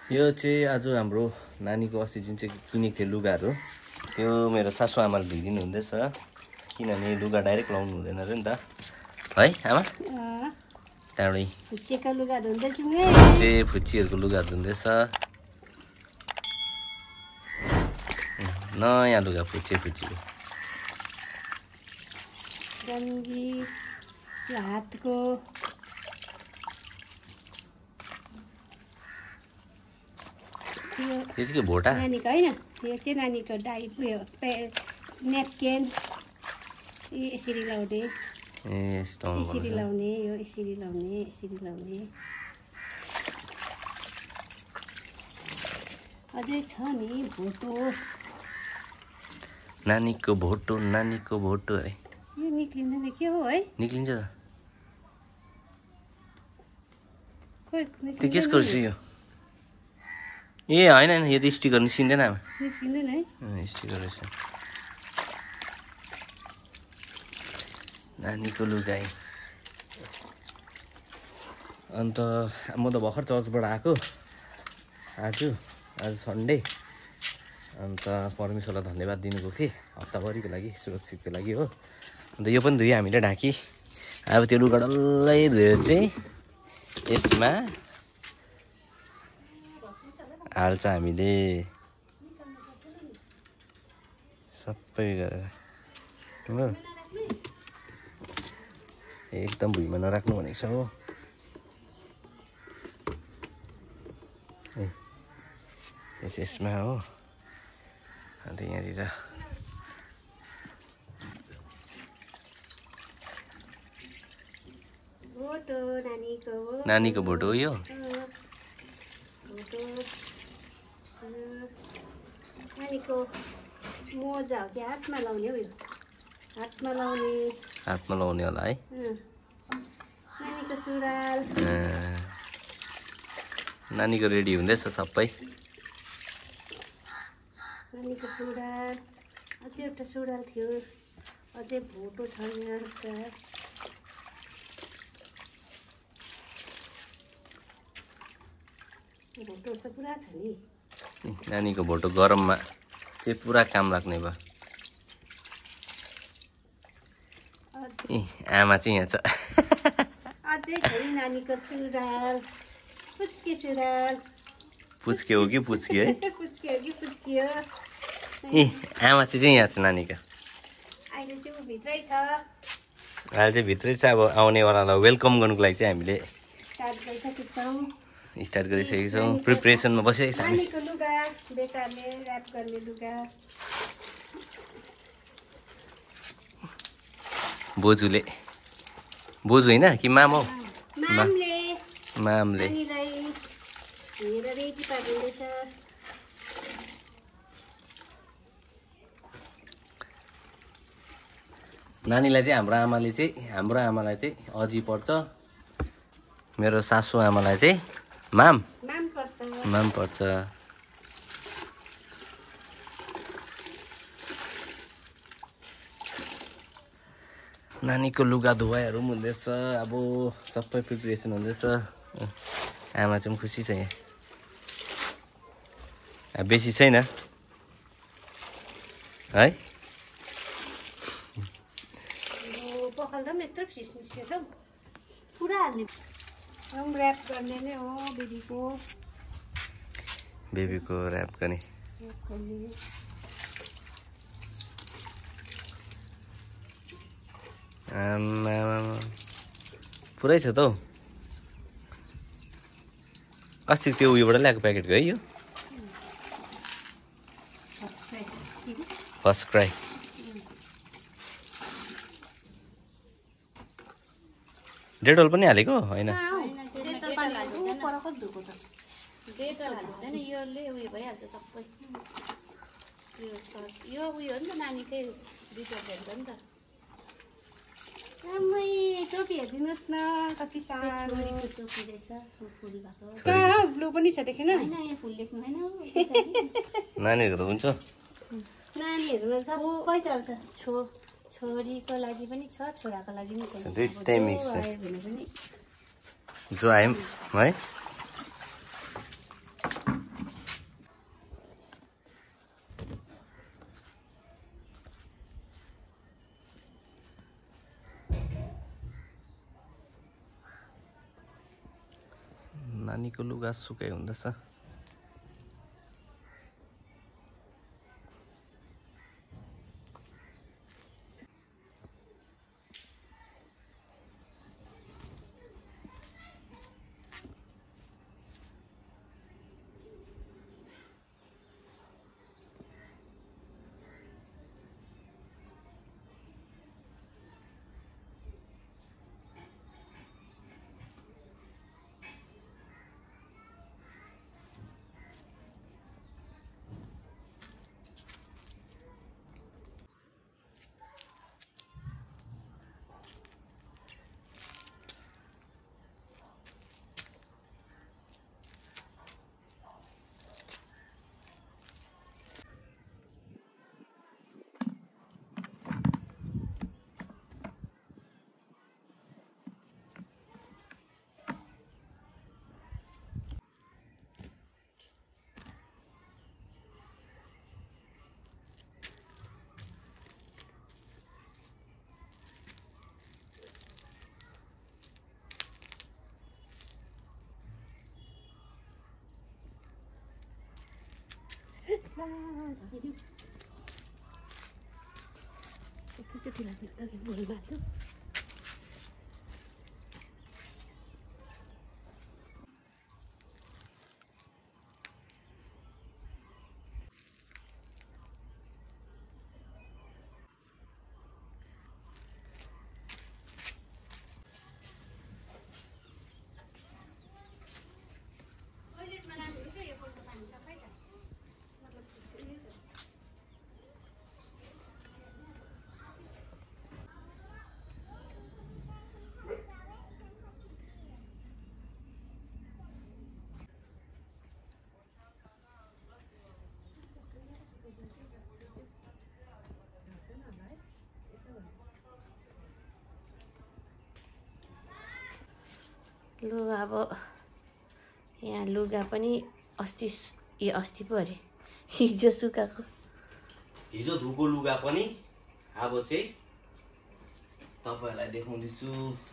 यो चाहिँ आज हाम्रो नानीको अस्ति जुन चाहिँ किनेको थियो लुगाहरू त्यो मेरो सासु आमाले धुइदिनु हुँदैछ किनभने लुगा डाइरेक्ट लाउनु हुँदैन रे नि त है आमा त्यहाँबाट फुच्चेको लुगा धुँदैछु नि फुच्चीहरूको लुगा धुँदैछ नयाँ लुगा फुच्चीको गङ्गी हातको त्यो चाहिँ के भोटा नानीको होइन त्यो चाहिँ नानीको डाइप उयो नेपकिन यसरी लाउने यसरी लाउने यो यसरी लाउने अझै छ नि भोटो नानीको भोटो है यो निक्लिँदैन के हो है निक्लिन्छ त त्यो केसको रहेछ यो ए होइन यो त स्टिकर निस्किँदैन आमा निस्किँदैन है स्टिकर रहेछ नानीको लुगाई अन्त म त भर्खर चर्चबाट आएको आज सन्डे अन्त परमेश्वरलाई धन्यवाद दिनुको थिएँ हप्ताभरिको लागि सुरक्षितको लागि हो अन्त यो पनि धुयो हामीले ढाकी अब त्यो लुगा डल्लै धोएर चाहिँ यसमा हाल्छ हामीले सबै गरेर हो एकदम भुइँमा नराख्नु भनेको छ हो यसमा हो अन्त यहाँनिर नानीको भोटो हो यो नानीको मोजा हो कि हातमा लाउने हो यो हातमा लाउने होला है नानीको सुरुवाल नानीको रेडी हुँदैछ सबै नानीको सुरुवाल अझै एउटा सुरुवाल थियो अझै भोटो छ यहाँ भोटो त पुरा छ नि नानीको भोटो गरममा चाहिँ पुरा काम लाग्ने भयो आमा चाहिँ यहाँ छ अझै छ नि नानीको सुरुवाल पुच्के सुरुवाल पुच्के हो कि पुच्की है पुच्के हो कि पुच्की हो आमा चाहिँ यहाँ छ नानीको अहिले चाहिँ ऊ भित्रै छ अहिले चाहिँ भित्रै छ अब आउनेवालालाई वेलकम गर्नुको लागि चाहिँ हामीले स्टार्ट गरिसकेको छौँ प्रिपरेसनमा बसिरहेको छ हामी नानीको लुगा बेटाले ऱ्याप गर्ने लुगा बोजू होइन कि मामा मामले नानीलाई हेरेर रेडी पारिँदैछ नानीलाई चाहिँ हाम्रो आमालाई चाहिँ अजी पर्छ मेरो सासु आमालाई चाहिँ माम पर्छ नानीको लुगा धुवाइहरू पनि हुँदैछ अब सबै प्रिपरेसन हुँदैछ आमा चाहिँ खुसी छ यहाँ बेसी छैन है पखाल्दा पनि यत्रो फिस निस्केछ पुरा हाल्ने ऱ्याप गर्ने नै हो बेबीको ऱ्याप गर्ने पुरै छ त हौ अस्ति त्यो उयोबाट ल्याएको प्याकेटको है यो फर्स्ट क्राई डेटोल पनि हालेको होइन यो उयो हो नि त नानीकै डिटर्जेन्ट हो नि त टोपी हेरिदिनुहोस् न कति सानो टोपी रहेछ फुल भएको ब्लू पनि छ देखेन होइन यहाँ फुल लेख्नु होइन नानीहरू त हुन्छ नानीहरूमा सबै चल्छ छोरीको लागि पनि छ छोराको लागि पनि छ दुईटै मिक्स छ पनि जो आयौँ है नानीको लुगा सुकाइ हुँदैछ। एकैचोटि लाग्यो भोलि बाल्छु। लु अब यहाँ लुगा पनि अस्ति पो अरे हिजो सुकाएको। हिजो धुको लुगा पनि अब चाहिँ तपाईहरुलाई देखाउँदैछु।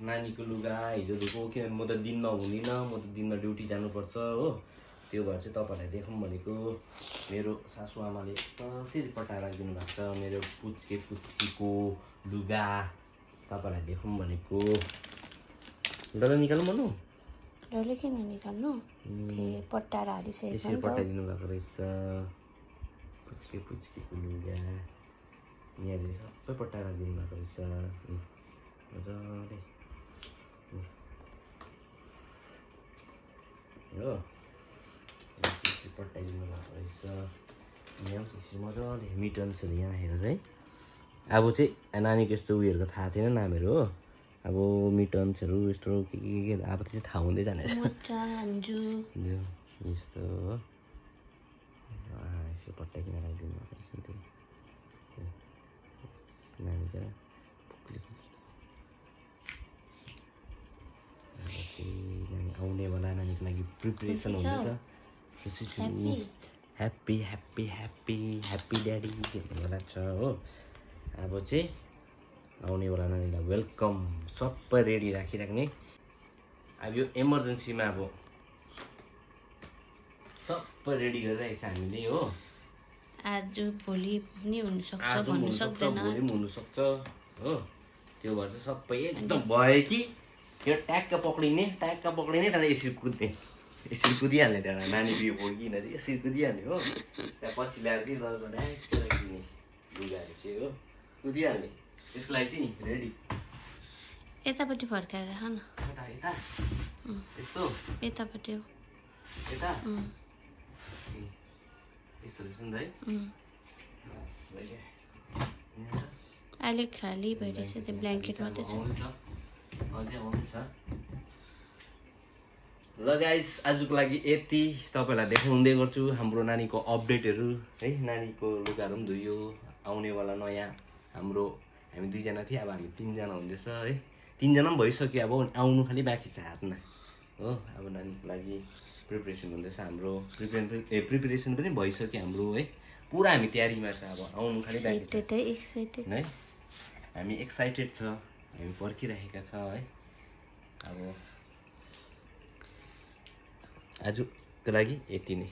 नानीको लुगा हिजो धुको, किनभने म त दिनमा हुँदिनँ, म त दिनमा ड्युटी जानुपर्छ हो। त्यो भएर चाहिँ तपाईहरुलाई देखाउँ भनेको। मेरो सासु आमाले कसरी पटाएर राखिदिनु भएको छ मेरो पुच्चीको लुगा, तपाईहरुलाई देखाउँ भनेको। डल्लै निकाल्नु मनु? डल्लै किन निकाल्नु? पट्टाएर हालिसकेको यसरी पटाइदिनु भएको रहेछ पुच्चीको लुगा। यहाँले सबै पट्टाएर राखिदिनु भएको रहेछ मजाले हो। पट्टाइदिनु भएको रहेछ। यहाँ मजाले मिटन्सहरू यहाँ हेर चाहिँ। अब चाहिँ नानीको यस्तो उयोहरूको थाहा थिएन नामहरू हो। अब मिटन्सहरू यस्तो के अब चाहिँ थाहा हुँदै जानेछ। यस्तो हो यसो पट्टाइकिन राखिदिनु भएको रहेछ त्यो नानी चाहिँ। नानी आउनेवाला नानीको लागि प्रिपरेसन हुँदैछ। Happy happy happy happy daddy भन्ने लाग्छ हो। अब चाहिँ आउनेवाला नानीलाई वेलकम सबै रेडी राखिराख्ने। अब यो इमर्जेन्सीमा अब सबै रेडी गरिरहेको छ हामीले हो। आज भोलि पनि हुनसक्छ, आज भन्नु हुनसक्छ, सक्दैन भोलि पनि हुनसक्छ हो। त्यो भएर चाहिँ सबै एकदम भयो कि यो ट्याक्क पक्रिने तर यसरी कुद्ने, यसरी कुदिहाल्ने। त्यहाँ नानी बियो बोकिन चाहिँ यसरी कुदिहाल्ने हो। त्यहाँ पछि ल्याएर चाहिँ ललमा ढ्याक्क राखिदिने लुगाहरू चाहिँ हो, कुदिहाल्ने। यसको लागि चाहिँ नि रेडी। यतापट्टि फर्काएर राख न। यता यस्तो यतापट्टि हो यता यस्तो रहेछ नि त है। अहिले खाली भइरहेछ, त्यो ब्ल्याङ्केट मात्रै छ। ल गाइस आजको लागि यति। तपाईहरुलाई देखाउँदै गर्छु हाम्रो नानीको अपडेटहरू है। नानीको लुगाहरू पनि धुयो। आउनेवाला नयाँ हाम्रो हामी 2 जना थिए, अब हामी 3 जना हुँदैछ है। 3 जना पनि भइसक्यो, अब आउनु खालि बाँकी छ हातमा हो। अब नानीको लागि प्रिपरेसन हुँदैछ हाम्रो। प्रिपरेसन पनि भइसक्यो हाम्रो है। पुरा हामी तयारीमा छ, अब आउनु खालि बाँकी छ है। हामी एक्साइटेड छ, हामी पर्खिरहेका छ है। अब आजको लागि यति नै।